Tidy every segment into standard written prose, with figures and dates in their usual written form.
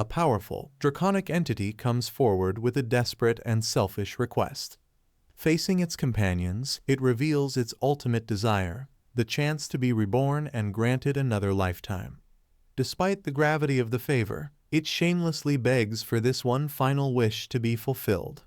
a powerful, draconic entity comes forward with a desperate and selfish request. Facing its companions, it reveals its ultimate desire, the chance to be reborn and granted another lifetime. Despite the gravity of the favor, it shamelessly begs for this one final wish to be fulfilled.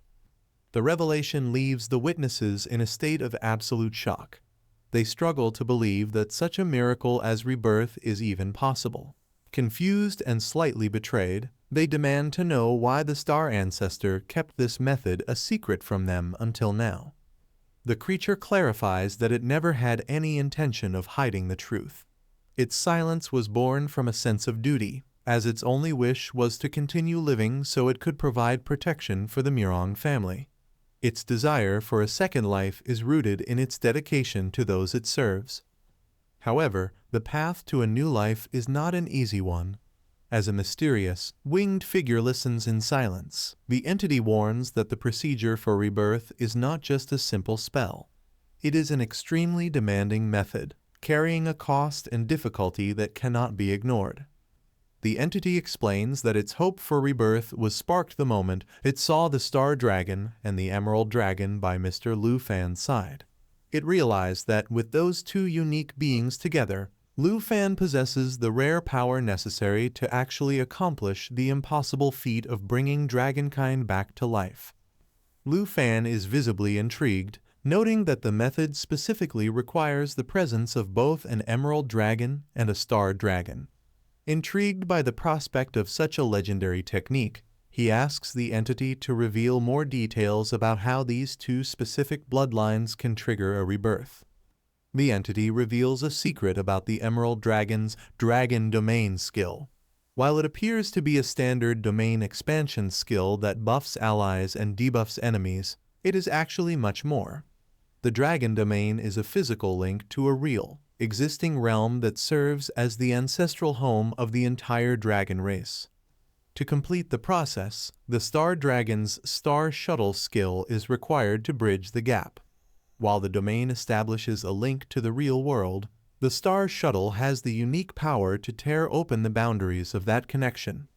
The revelation leaves the witnesses in a state of absolute shock. They struggle to believe that such a miracle as rebirth is even possible. Confused and slightly betrayed, they demand to know why the star ancestor kept this method a secret from them until now. The creature clarifies that it never had any intention of hiding the truth. Its silence was born from a sense of duty, as its only wish was to continue living so it could provide protection for the Murong family. Its desire for a second life is rooted in its dedication to those it serves. However, the path to a new life is not an easy one. As a mysterious, winged figure listens in silence, the entity warns that the procedure for rebirth is not just a simple spell. It is an extremely demanding method, carrying a cost and difficulty that cannot be ignored. The entity explains that its hope for rebirth was sparked the moment it saw the Star Dragon and the Emerald Dragon by Mr. Lu Fan's side. It realized that with those two unique beings together, Lu Fan possesses the rare power necessary to actually accomplish the impossible feat of bringing dragonkind back to life. Lu Fan is visibly intrigued, noting that the method specifically requires the presence of both an Emerald Dragon and a Star Dragon. Intrigued by the prospect of such a legendary technique, he asks the entity to reveal more details about how these two specific bloodlines can trigger a rebirth. The entity reveals a secret about the Emerald Dragon's Dragon Domain skill. While it appears to be a standard domain expansion skill that buffs allies and debuffs enemies, it is actually much more. The Dragon Domain is a physical link to a real, existing realm that serves as the ancestral home of the entire dragon race. To complete the process, the Star Dragon's Star Shuttle skill is required to bridge the gap. While the domain establishes a link to the real world, the Star Shuttle has the unique power to tear open the boundaries of that connection.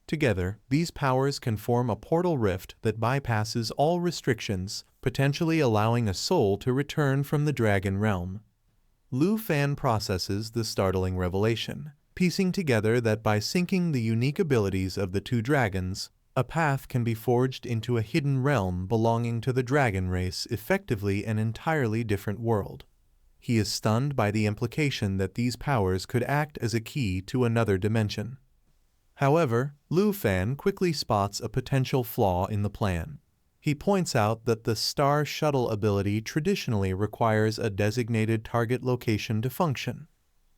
Together, these powers can form a portal rift that bypasses all restrictions, potentially allowing a soul to return from the dragon realm. Lu Fan processes the startling revelation, piecing together that by syncing the unique abilities of the two dragons, a path can be forged into a hidden realm belonging to the dragon race, effectively an entirely different world. He is stunned by the implication that these powers could act as a key to another dimension. However, Lu Fan quickly spots a potential flaw in the plan. He points out that the Star Shuttle ability traditionally requires a designated target location to function.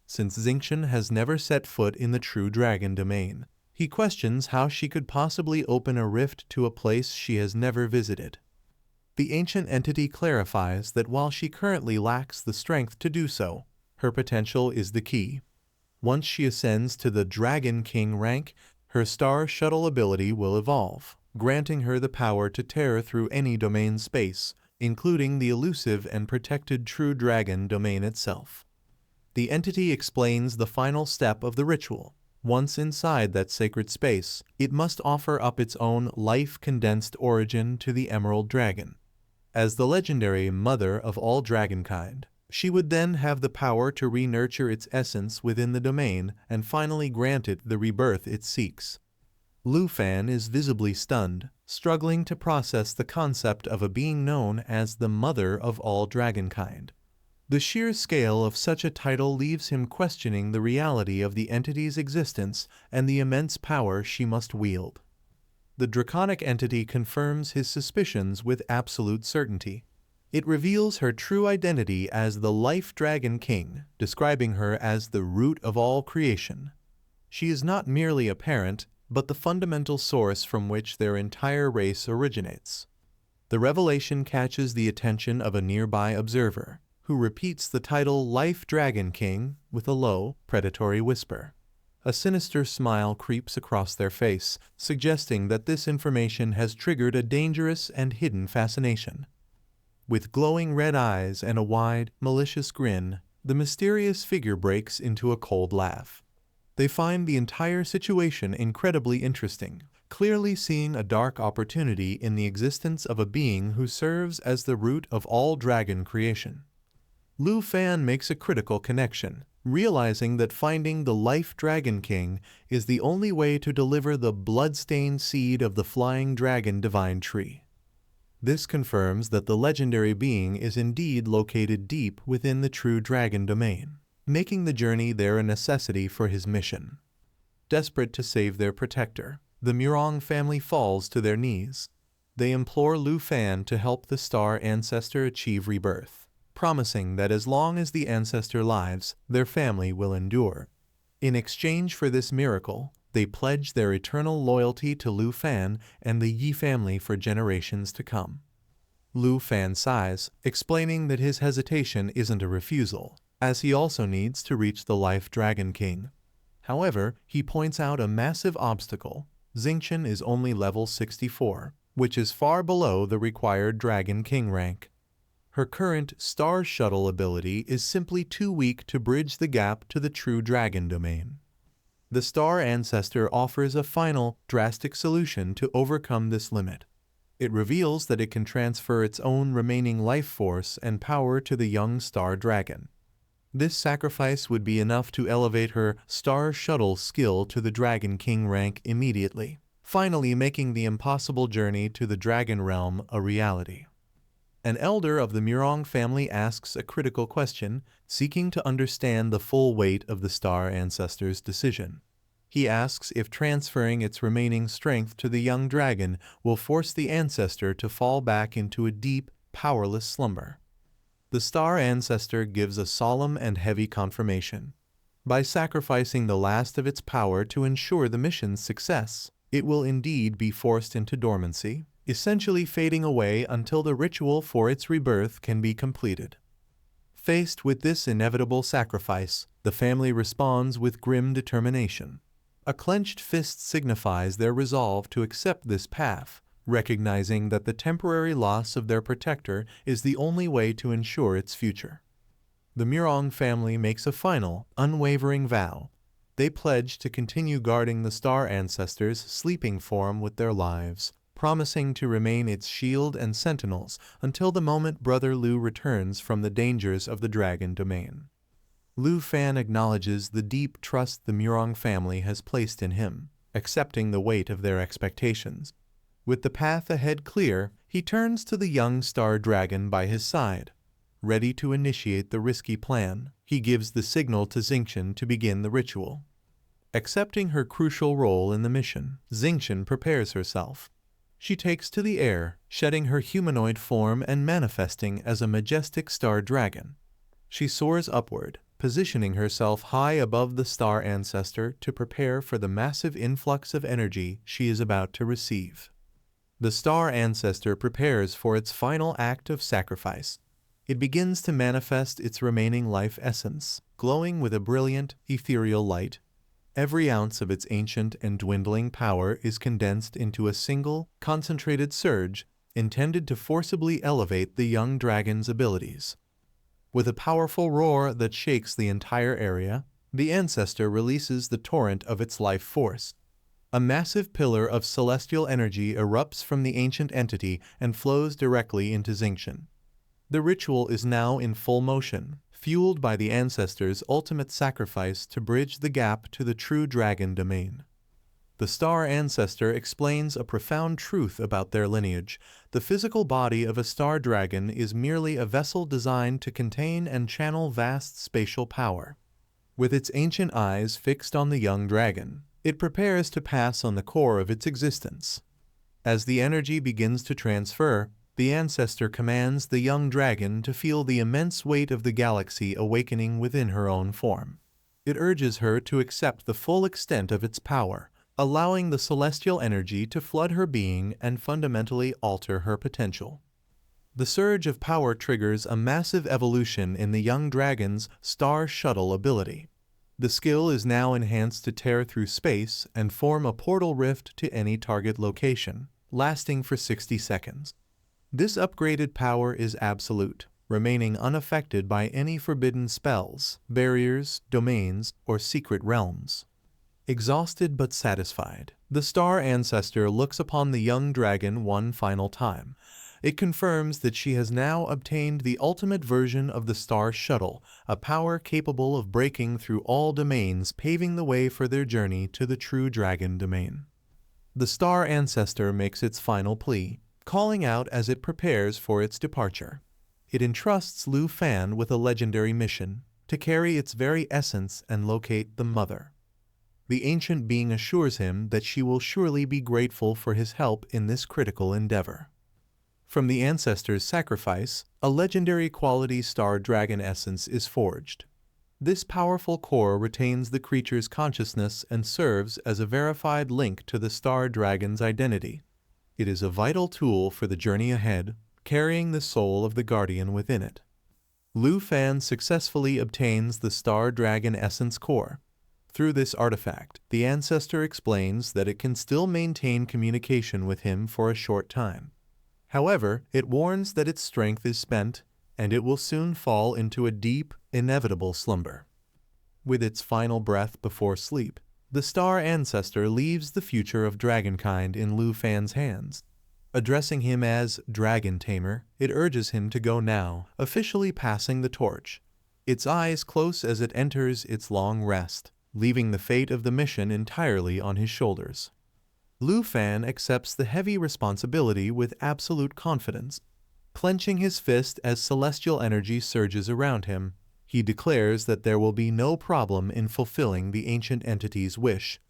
Since Xingqian has never set foot in the true dragon domain, he questions how she could possibly open a rift to a place she has never visited. The ancient entity clarifies that while she currently lacks the strength to do so, her potential is the key. Once she ascends to the Dragon King rank, her Star Shuttle ability will evolve, granting her the power to tear through any domain space, including the elusive and protected True Dragon domain itself. The entity explains the final step of the ritual. Once inside that sacred space, it must offer up its own life-condensed origin to the Emerald Dragon. As the legendary mother of all dragonkind, she would then have the power to re-nurture its essence within the domain and finally grant it the rebirth it seeks. Lu Fan is visibly stunned, struggling to process the concept of a being known as the mother of all dragonkind. The sheer scale of such a title leaves him questioning the reality of the entity's existence and the immense power she must wield. The draconic entity confirms his suspicions with absolute certainty. It reveals her true identity as the Life Dragon King, describing her as the root of all creation. She is not merely a parent, but the fundamental source from which their entire race originates. The revelation catches the attention of a nearby observer, who repeats the title Life Dragon King with a low, predatory whisper. A sinister smile creeps across their face, suggesting that this information has triggered a dangerous and hidden fascination. With glowing red eyes and a wide, malicious grin, the mysterious figure breaks into a cold laugh. They find the entire situation incredibly interesting, clearly seeing a dark opportunity in the existence of a being who serves as the root of all dragon creation. Lu Fan makes a critical connection, realizing that finding the Life Dragon King is the only way to deliver the blood-stained seed of the flying dragon divine tree. This confirms that the legendary being is indeed located deep within the true dragon domain, making the journey there a necessity for his mission. Desperate to save their protector, the Murong family falls to their knees. They implore Lu Fan to help the star ancestor achieve rebirth, promising that as long as the ancestor lives, their family will endure. In exchange for this miracle, they pledge their eternal loyalty to Lu Fan and the Yi family for generations to come. Lu Fan sighs, explaining that his hesitation isn't a refusal, as he also needs to reach the Life Dragon King. However, he points out a massive obstacle. Xingqian is only level 64, which is far below the required Dragon King rank. Her current Star Shuttle ability is simply too weak to bridge the gap to the true dragon domain. The Star Ancestor offers a final, drastic solution to overcome this limit. It reveals that it can transfer its own remaining life force and power to the young Star Dragon. This sacrifice would be enough to elevate her Star Shuttle skill to the Dragon King rank immediately, finally making the impossible journey to the Dragon Realm a reality. An elder of the Murong family asks a critical question, seeking to understand the full weight of the Star Ancestor's decision. He asks if transferring its remaining strength to the young dragon will force the ancestor to fall back into a deep, powerless slumber. The Star Ancestor gives a solemn and heavy confirmation. By sacrificing the last of its power to ensure the mission's success, it will indeed be forced into dormancy, essentially fading away until the ritual for its rebirth can be completed. Faced with this inevitable sacrifice, the family responds with grim determination. A clenched fist signifies their resolve to accept this path, recognizing that the temporary loss of their protector is the only way to ensure its future. The Murong family makes a final, unwavering vow. They pledge to continue guarding the Star Ancestor's sleeping form with their lives, promising to remain its shield and sentinels until the moment Brother Lu returns from the dangers of the Dragon Domain. Lu Fan acknowledges the deep trust the Murong family has placed in him, accepting the weight of their expectations. With the path ahead clear, he turns to the young Star Dragon by his side. Ready to initiate the risky plan, he gives the signal to Xingqian to begin the ritual. Accepting her crucial role in the mission, Xingqian prepares herself. She takes to the air, shedding her humanoid form and manifesting as a majestic star dragon. She soars upward, positioning herself high above the Star Ancestor to prepare for the massive influx of energy she is about to receive. The Star Ancestor prepares for its final act of sacrifice. It begins to manifest its remaining life essence, glowing with a brilliant, ethereal light. Every ounce of its ancient and dwindling power is condensed into a single, concentrated surge intended to forcibly elevate the young dragon's abilities. With a powerful roar that shakes the entire area, the ancestor releases the torrent of its life force. A massive pillar of celestial energy erupts from the ancient entity and flows directly into Xingqian. The ritual is now in full motion, fueled by the ancestor's ultimate sacrifice to bridge the gap to the true dragon domain. The Star Ancestor explains a profound truth about their lineage. The physical body of a star dragon is merely a vessel designed to contain and channel vast spatial power. With its ancient eyes fixed on the young dragon, it prepares to pass on the core of its existence. As the energy begins to transfer, the ancestor commands the young dragon to feel the immense weight of the galaxy awakening within her own form. It urges her to accept the full extent of its power, allowing the celestial energy to flood her being and fundamentally alter her potential. The surge of power triggers a massive evolution in the young dragon's Star Shuttle ability. The skill is now enhanced to tear through space and form a portal rift to any target location, lasting for 60 seconds. This upgraded power is absolute, remaining unaffected by any forbidden spells, barriers, domains, or secret realms. Exhausted but satisfied, the star ancestor looks upon the young dragon one final time. It confirms that she has now obtained the ultimate version of the star shuttle, a power capable of breaking through all domains, paving the way for their journey to the true dragon domain. The star ancestor makes its final plea, calling out as it prepares for its departure. It entrusts Lu Fan with a legendary mission, to carry its very essence and locate the mother. The ancient being assures him that she will surely be grateful for his help in this critical endeavor. From the ancestor's sacrifice, a legendary quality star dragon essence is forged. This powerful core retains the creature's consciousness and serves as a verified link to the star dragon's identity. It is a vital tool for the journey ahead, carrying the soul of the guardian within it. Lu Fan successfully obtains the star dragon essence core. Through this artifact, the ancestor explains that it can still maintain communication with him for a short time. However, it warns that its strength is spent, and it will soon fall into a deep, inevitable slumber. With its final breath before sleep, the star ancestor leaves the future of dragonkind in Lu Fan's hands. Addressing him as Dragon Tamer, it urges him to go now, officially passing the torch. Its eyes close as it enters its long rest, leaving the fate of the mission entirely on his shoulders. Lu Fan accepts the heavy responsibility with absolute confidence. Clenching his fist as celestial energy surges around him, he declares that there will be no problem in fulfilling the ancient entity's wish.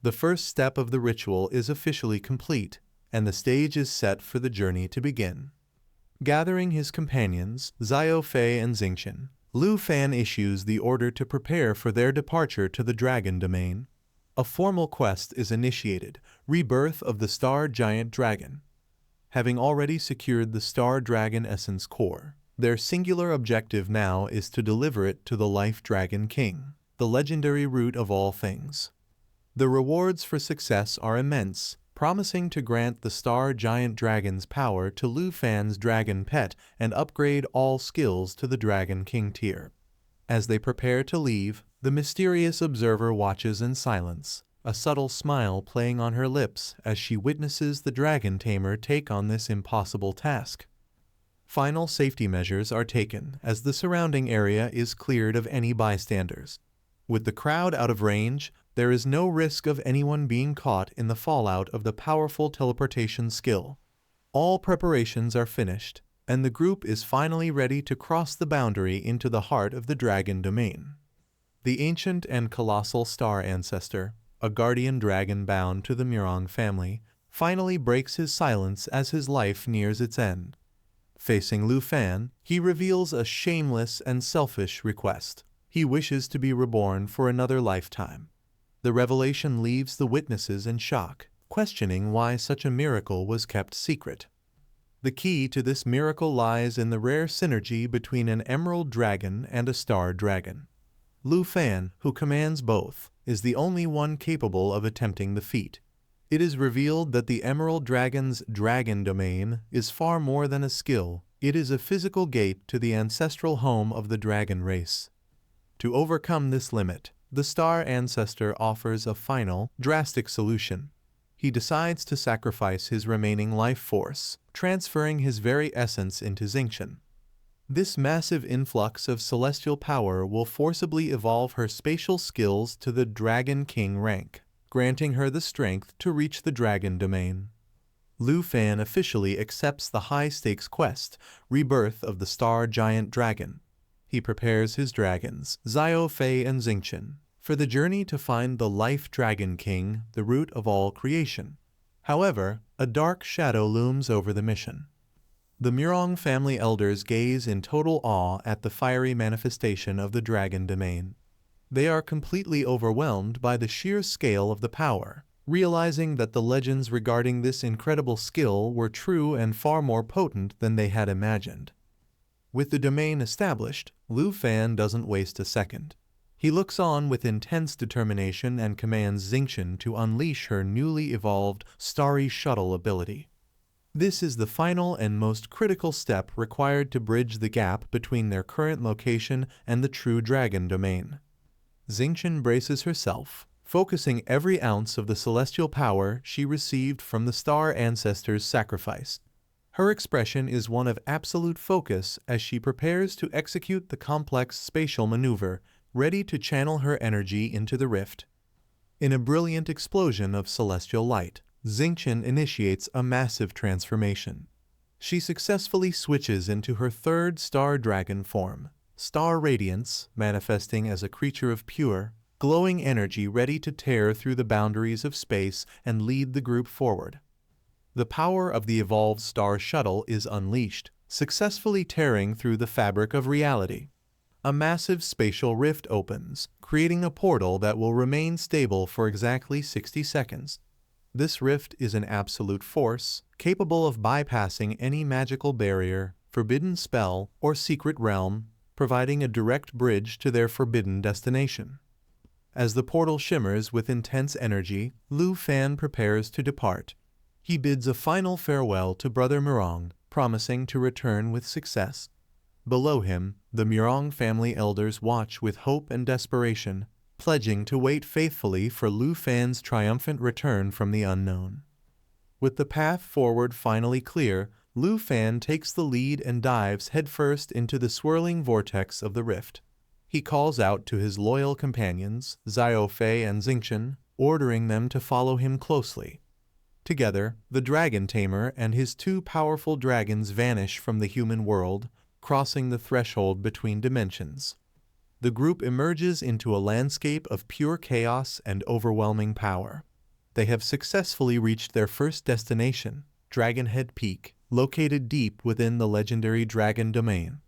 The first step of the ritual is officially complete, and the stage is set for the journey to begin. Gathering his companions, Xiao Fei and Xingqian, Lu Fan issues the order to prepare for their departure to the dragon domain. A formal quest is initiated, Rebirth of the Star Giant Dragon. Having already secured the Star Dragon Essence core, their singular objective now is to deliver it to the Life Dragon King, the legendary root of all things. The rewards for success are immense, promising to grant the Star Giant Dragon's power to Lu Fan's dragon pet and upgrade all skills to the Dragon King tier. As they prepare to leave, the mysterious observer watches in silence, a subtle smile playing on her lips as she witnesses the dragon tamer take on this impossible task. Final safety measures are taken as the surrounding area is cleared of any bystanders. With the crowd out of range, there is no risk of anyone being caught in the fallout of the powerful teleportation skill. All preparations are finished, and the group is finally ready to cross the boundary into the heart of the dragon domain. The ancient and colossal star ancestor, a guardian dragon bound to the Murong family, finally breaks his silence as his life nears its end. Facing Lu Fan, he reveals a shameless and selfish request. He wishes to be reborn for another lifetime. The revelation leaves the witnesses in shock, questioning why such a miracle was kept secret. The key to this miracle lies in the rare synergy between an emerald dragon and a star dragon. Lu Fan, who commands both, is the only one capable of attempting the feat. It is revealed that the emerald dragon's dragon domain is far more than a skill. It is a physical gate to the ancestral home of the dragon race. To overcome this limit, the star ancestor offers a final, drastic solution. He decides to sacrifice his remaining life force, transferring his very essence into Xingqian. This massive influx of celestial power will forcibly evolve her spatial skills to the Dragon King rank, granting her the strength to reach the dragon domain. Lu Fan officially accepts the high-stakes quest, Rebirth of the Star Giant Dragon. He prepares his dragons, Xiao Fei and Xingqian, for the journey to find the Life Dragon King, the root of all creation. However, a dark shadow looms over the mission. The Murong family elders gaze in total awe at the fiery manifestation of the dragon domain. They are completely overwhelmed by the sheer scale of the power, realizing that the legends regarding this incredible skill were true and far more potent than they had imagined. With the domain established, Lu Fan doesn't waste a second. He looks on with intense determination and commands Xingqian to unleash her newly evolved Starry Shuttle ability. This is the final and most critical step required to bridge the gap between their current location and the true dragon domain. Xingqian braces herself, focusing every ounce of the celestial power she received from the star ancestors' sacrifice. Her expression is one of absolute focus as she prepares to execute the complex spatial maneuver, ready to channel her energy into the rift. In a brilliant explosion of celestial light, Xingqian initiates a massive transformation. She successfully switches into her third star dragon form, Star Radiance, manifesting as a creature of pure, glowing energy ready to tear through the boundaries of space and lead the group forward. The power of the evolved star shuttle is unleashed, successfully tearing through the fabric of reality. A massive spatial rift opens, creating a portal that will remain stable for exactly 60 seconds. This rift is an absolute force, capable of bypassing any magical barrier, forbidden spell, or secret realm, providing a direct bridge to their forbidden destination. As the portal shimmers with intense energy, Lu Fan prepares to depart. He bids a final farewell to Brother Mirong, promising to return with success. Below him, the Mirong family elders watch with hope and desperation, pledging to wait faithfully for Lu Fan's triumphant return from the unknown. With the path forward finally clear, Lu Fan takes the lead and dives headfirst into the swirling vortex of the rift. He calls out to his loyal companions, Xiao Fei and Xingqian, ordering them to follow him closely. Together, the dragon tamer and his two powerful dragons vanish from the human world, crossing the threshold between dimensions. The group emerges into a landscape of pure chaos and overwhelming power. They have successfully reached their first destination, Dragonhead Peak, located deep within the legendary dragon domain.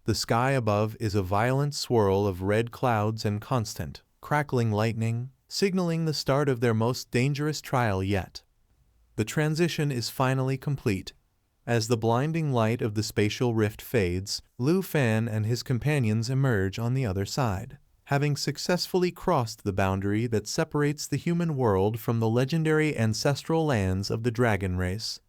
The sky above is a violent swirl of red clouds and constant, crackling lightning, signaling the start of their most dangerous trial yet. The transition is finally complete. As the blinding light of the spatial rift fades, Lu Fan and his companions emerge on the other side, having successfully crossed the boundary that separates the human world from the legendary ancestral lands of the dragon race.